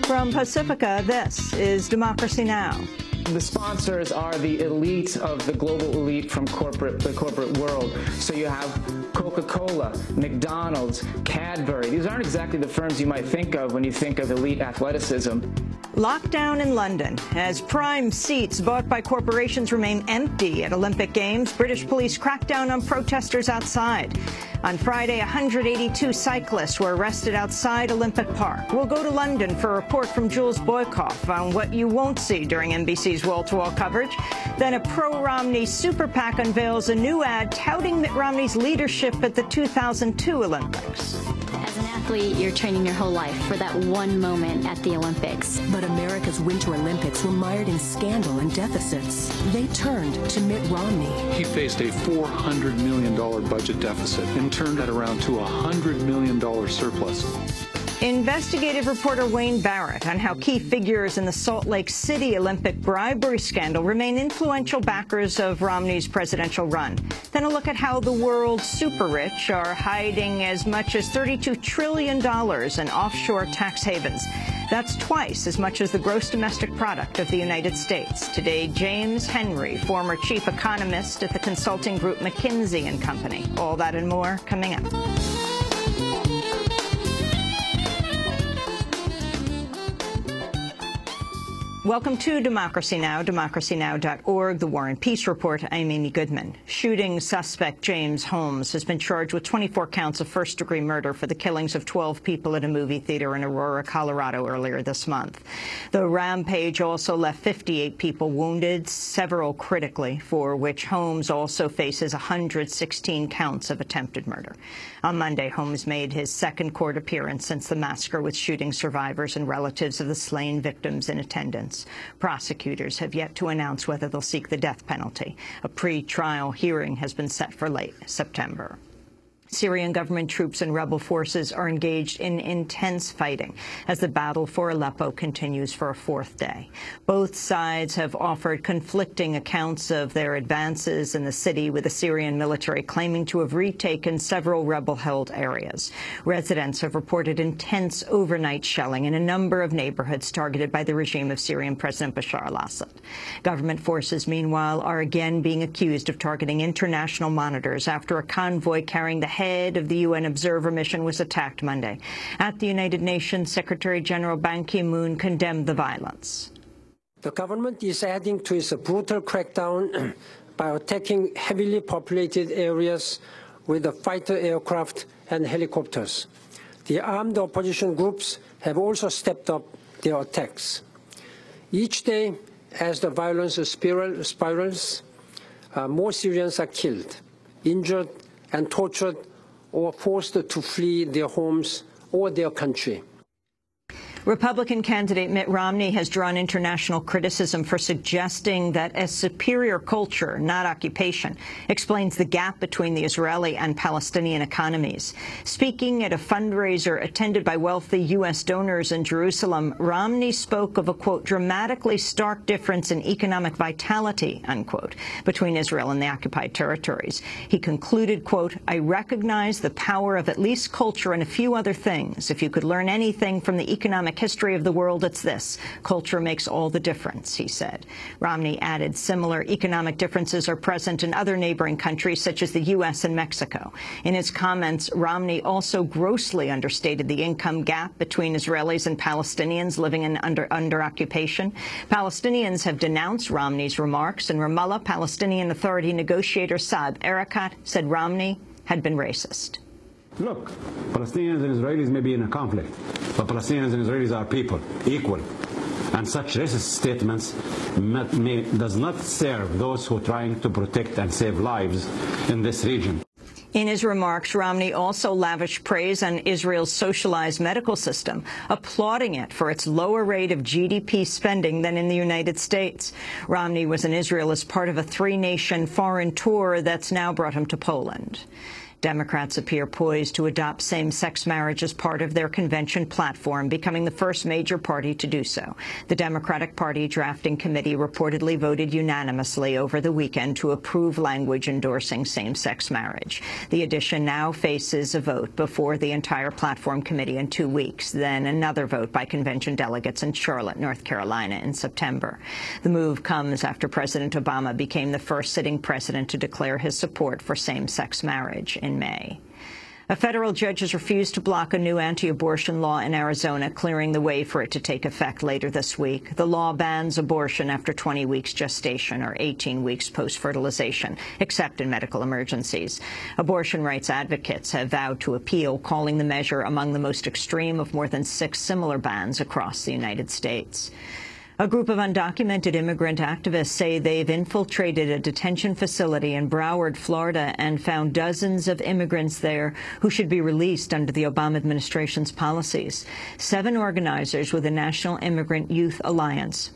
From Pacifica, this is Democracy Now! The sponsors are the elite of the global elite from the corporate world. So you have Coca-Cola, McDonald's, Cadbury. These aren't exactly the firms you might think of when you think of elite athleticism. Lockdown in London. As prime seats bought by corporations remain empty at Olympic Games, British police crack down on protesters outside. On Friday, 182 cyclists were arrested outside Olympic Park. We'll go to London for a report from Jules Boykoff on what you won't see during NBC's wall-to-wall coverage. Then a pro-Romney super PAC unveils a new ad touting Mitt Romney's leadership at the 2002 Olympics. As an athlete, you're training your whole life for that one moment at the Olympics. But America's Winter Olympics were mired in scandal and deficits. They turned to Mitt Romney. He faced a $400 million budget deficit and turned that around to a $100 million surplus. Investigative reporter Wayne Barrett on how key figures in the Salt Lake City Olympic bribery scandal remain influential backers of Romney's presidential run. Then a look at how the world's super-rich are hiding as much as $32 trillion in offshore tax havens. That's twice as much as the gross domestic product of the United States. Today, James Henry, former chief economist at the consulting group McKinsey & Company. All that and more coming up. Welcome to Democracy Now!, democracynow.org, The War and Peace Report. I'm Amy Goodman. Shooting suspect James Holmes has been charged with 24 counts of first-degree murder for the killings of 12 people at a movie theater in Aurora, Colorado earlier this month. The rampage also left 58 people wounded, several critically, for which Holmes also faces 116 counts of attempted murder. On Monday, Holmes made his second court appearance since the massacre, with shooting survivors and relatives of the slain victims in attendance. Prosecutors have yet to announce whether they'll seek the death penalty. A pre-trial hearing has been set for late September. Syrian government troops and rebel forces are engaged in intense fighting as the battle for Aleppo continues for a fourth day. Both sides have offered conflicting accounts of their advances in the city, with the Syrian military claiming to have retaken several rebel-held areas. Residents have reported intense overnight shelling in a number of neighborhoods targeted by the regime of Syrian President Bashar al-Assad. Government forces, meanwhile, are again being accused of targeting international monitors after a convoy carrying the head of the UN observer mission was attacked Monday. At the United Nations, Secretary General Ban Ki-moon condemned the violence. The government is adding to its brutal crackdown by attacking heavily populated areas with the fighter aircraft and helicopters. The armed opposition groups have also stepped up their attacks. Each day, as the violence spirals, more Syrians are killed, injured, and tortured, or forced to flee their homes or their country. Republican candidate Mitt Romney has drawn international criticism for suggesting that a superior culture, not occupation, explains the gap between the Israeli and Palestinian economies. Speaking at a fundraiser attended by wealthy U.S. donors in Jerusalem, Romney spoke of a, quote, dramatically stark difference in economic vitality, unquote, between Israel and the occupied territories. He concluded, quote, I recognize the power of at least culture and a few other things. If you could learn anything from the economic history of the world, it's this. Culture makes all the difference, he said. Romney added similar economic differences are present in other neighboring countries, such as the U.S. and Mexico. In his comments, Romney also grossly understated the income gap between Israelis and Palestinians living in under occupation. Palestinians have denounced Romney's remarks. In Ramallah, Palestinian Authority negotiator Saeb Erekat said Romney had been racist. Look, Palestinians and Israelis may be in a conflict, but Palestinians and Israelis are people, equal. And such racist statements does not serve those who are trying to protect and save lives in this region. In his remarks, Romney also lavished praise on Israel's socialized medical system, applauding it for its lower rate of GDP spending than in the United States. Romney was in Israel as part of a three-nation foreign tour that's now brought him to Poland. Democrats appear poised to adopt same-sex marriage as part of their convention platform, becoming the first major party to do so. The Democratic Party drafting committee reportedly voted unanimously over the weekend to approve language endorsing same-sex marriage. The addition now faces a vote before the entire platform committee in 2 weeks, then another vote by convention delegates in Charlotte, North Carolina in September. The move comes after President Obama became the first sitting president to declare his support for same-sex marriage in May. A federal judge has refused to block a new anti-abortion law in Arizona, clearing the way for it to take effect later this week. The law bans abortion after 20 weeks gestation or 18 weeks post-fertilization, except in medical emergencies. Abortion rights advocates have vowed to appeal, calling the measure among the most extreme of more than 6 similar bans across the United States. A group of undocumented immigrant activists say they've infiltrated a detention facility in Broward, Florida, and found dozens of immigrants there who should be released under the Obama administration's policies. 7 organizers with the National Immigrant Youth Alliance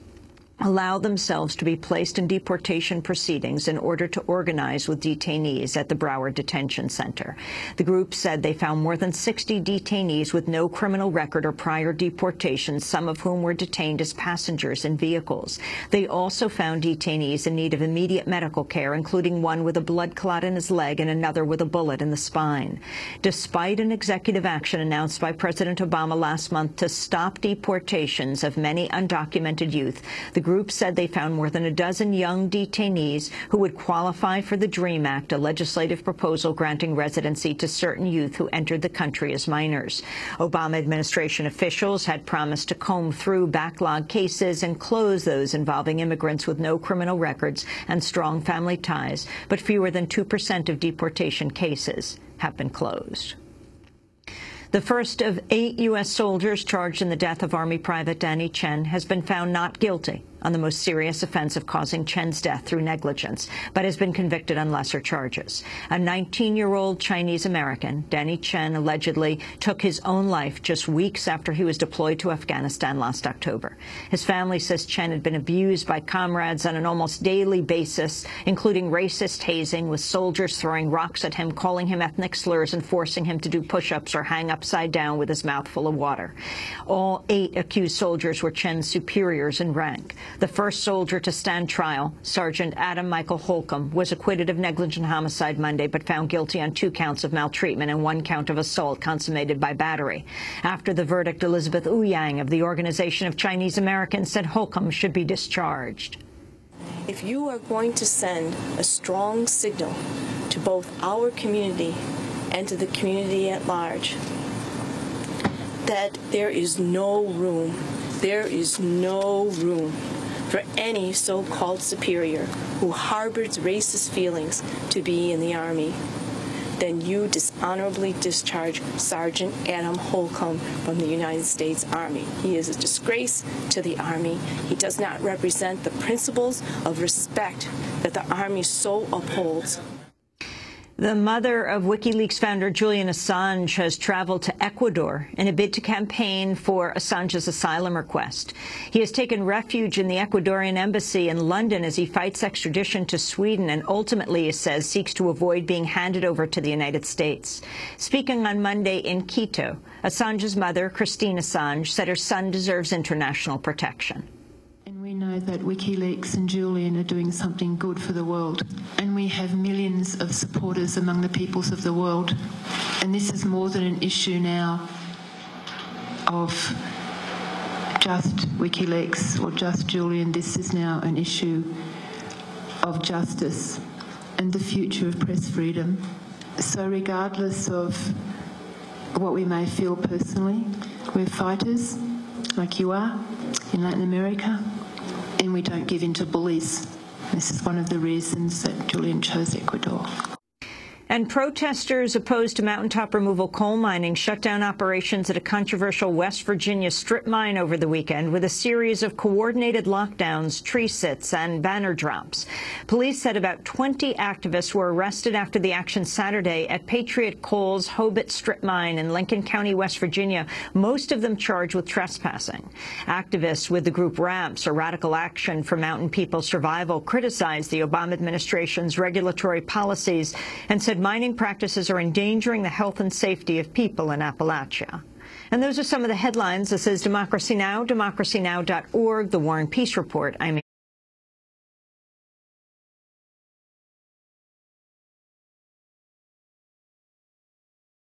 allow themselves to be placed in deportation proceedings in order to organize with detainees at the Broward Detention Center. The group said they found more than 60 detainees with no criminal record or prior deportation, some of whom were detained as passengers in vehicles. They also found detainees in need of immediate medical care, including one with a blood clot in his leg and another with a bullet in the spine. Despite an executive action announced by President Obama last month to stop deportations of many undocumented youth, the group said they found more than a dozen young detainees who would qualify for the DREAM Act, a legislative proposal granting residency to certain youth who entered the country as minors. Obama administration officials had promised to comb through backlog cases and close those involving immigrants with no criminal records and strong family ties, but fewer than 2% of deportation cases have been closed. The first of 8 U.S. soldiers charged in the death of Army Private Danny Chen has been found not guilty on the most serious offense of causing Chen's death through negligence, but has been convicted on lesser charges. A 19-year-old Chinese-American, Danny Chen, allegedly took his own life just weeks after he was deployed to Afghanistan last October. His family says Chen had been abused by comrades on an almost daily basis, including racist hazing, with soldiers throwing rocks at him, calling him ethnic slurs, and forcing him to do push-ups or hang upside down with his mouth full of water. All 8 accused soldiers were Chen's superiors in rank. The first soldier to stand trial, Sergeant Adam Michael Holcomb, was acquitted of negligent homicide Monday, but found guilty on 2 counts of maltreatment and 1 count of assault consummated by battery. After the verdict, Elizabeth Ouyang of the Organization of Chinese Americans said Holcomb should be discharged. If you are going to send a strong signal to both our community and to the community at large that there is no room for any so-called superior who harbors racist feelings to be in the Army, then you dishonorably discharge Sergeant Adam Holcomb from the United States Army. He is a disgrace to the Army. He does not represent the principles of respect that the Army so upholds. The mother of WikiLeaks founder Julian Assange has traveled to Ecuador in a bid to campaign for Assange's asylum request. He has taken refuge in the Ecuadorian embassy in London as he fights extradition to Sweden and ultimately, he says, seeks to avoid being handed over to the United States. Speaking on Monday in Quito, Assange's mother, Christine Assange, said her son deserves international protection. We know that WikiLeaks and Julian are doing something good for the world, and we have millions of supporters among the peoples of the world. And this is more than an issue now of just WikiLeaks or just Julian. This is now an issue of justice and the future of press freedom. So regardless of what we may feel personally, we're fighters like you are in Latin America. And we don't give in to bullies. This is one of the reasons that Julian chose Ecuador. And protesters opposed to mountaintop removal coal mining shut down operations at a controversial West Virginia strip mine over the weekend with a series of coordinated lockdowns, tree sits, and banner drops. Police said about 20 activists were arrested after the action Saturday at Patriot Coal's Hobart strip mine in Lincoln County, West Virginia, most of them charged with trespassing. Activists with the group RAMPS, or Radical Action for Mountain People Survival, criticized the Obama administration's regulatory policies and said mining practices are endangering the health and safety of people in Appalachia. And those are some of the headlines. This is Democracy Now!, democracynow.org, The War and Peace Report. I'm